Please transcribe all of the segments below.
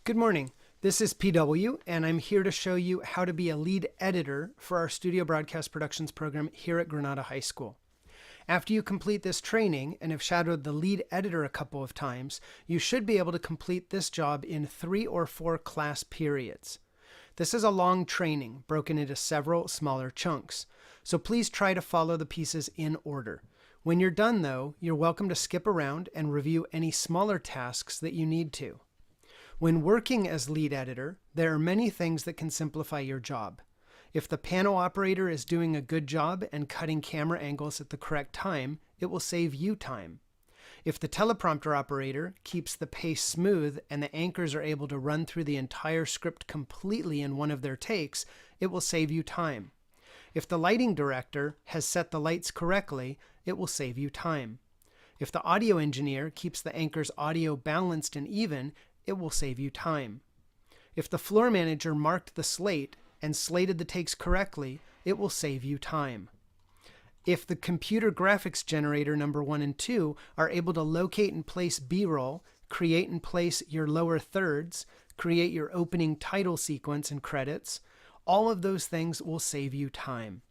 Good morning. This is PW, and I'm here to show you how to be a lead editor for our Studio Broadcast Productions program here at Granada High School. After you complete this training and have shadowed the lead editor a couple of times, you should be able to complete this job in 3 or 4 class periods. This is a long training broken into several smaller chunks, so please try to follow the pieces in order. When you're done though, you're welcome to skip around and review any smaller tasks that you need to. When working as lead editor, there are many things that can simplify your job. If the panel operator is doing a good job and cutting camera angles at the correct time, it will save you time. If the teleprompter operator keeps the pace smooth and the anchors are able to run through the entire script completely in one of their takes, it will save you time. If the lighting director has set the lights correctly, it will save you time. If the audio engineer keeps the anchor's audio balanced and even, it will save you time. If the floor manager marked the slate and slated the takes correctly, it will save you time. If the computer graphics generator number 1 and 2 are able to locate and place B-roll, create and place your lower thirds, create your opening title sequence and credits, all of those things will save you time.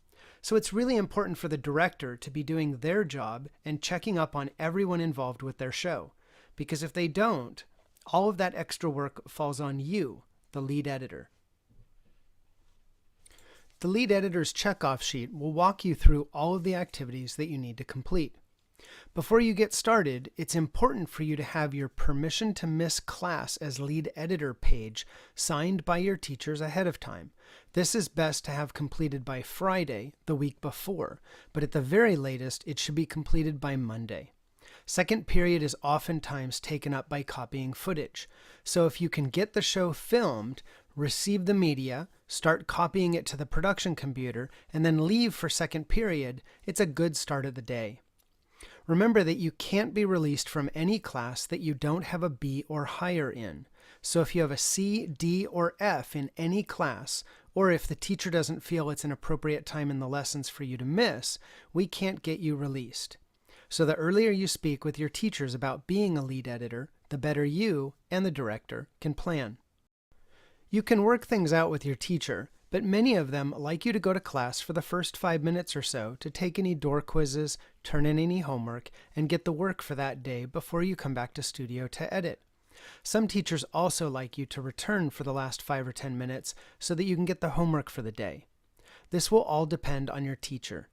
So it's really important for the director to be doing their job and checking up on everyone involved with their show, because if they don't, all of that extra work falls on you, the lead editor. The lead editor's checkoff sheet will walk you through all of the activities that you need to complete. Before you get started, it's important for you to have your permission to miss class as lead editor page signed by your teachers ahead of time. This is best to have completed by Friday, the week before, but at the very latest, it should be completed by Monday. Second period is oftentimes taken up by copying footage. So if you can get the show filmed, receive the media, start copying it to the production computer, and then leave for second period, it's a good start of the day. Remember that you can't be released from any class that you don't have a B or higher in. So if you have a C, D, or F in any class, or if the teacher doesn't feel it's an appropriate time in the lessons for you to miss, we can't get you released. So the earlier you speak with your teachers about being a lead editor, the better you and the director can plan. You can work things out with your teacher, but many of them like you to go to class for the first 5 minutes or so to take any door quizzes, turn in any homework, and get the work for that day before you come back to studio to edit. Some teachers also like you to return for the last 5 or 10 minutes so that you can get the homework for the day. This will all depend on your teacher.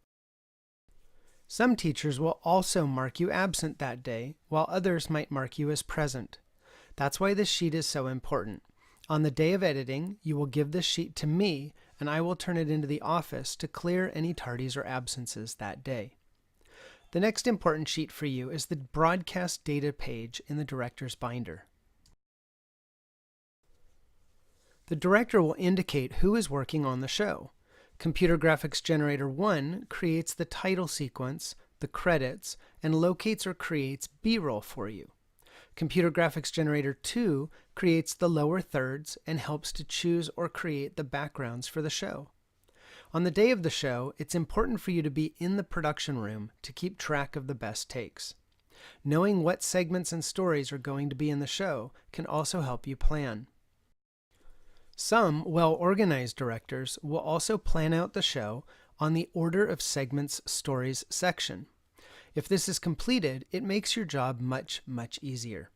Some teachers will also mark you absent that day, while others might mark you as present. That's why this sheet is so important. On the day of editing, you will give this sheet to me, and I will turn it into the office to clear any tardies or absences that day. The next important sheet for you is the broadcast data page in the director's binder. The director will indicate who is working on the show. Computer Graphics Generator 1 creates the title sequence, the credits, and locates or creates B-roll for you. Computer Graphics Generator 2 creates the lower thirds and helps to choose or create the backgrounds for the show. On the day of the show, it's important for you to be in the production room to keep track of the best takes. Knowing what segments and stories are going to be in the show can also help you plan. Some well-organized directors will also plan out the show on the Order of Segments Stories section. If this is completed, it makes your job much easier.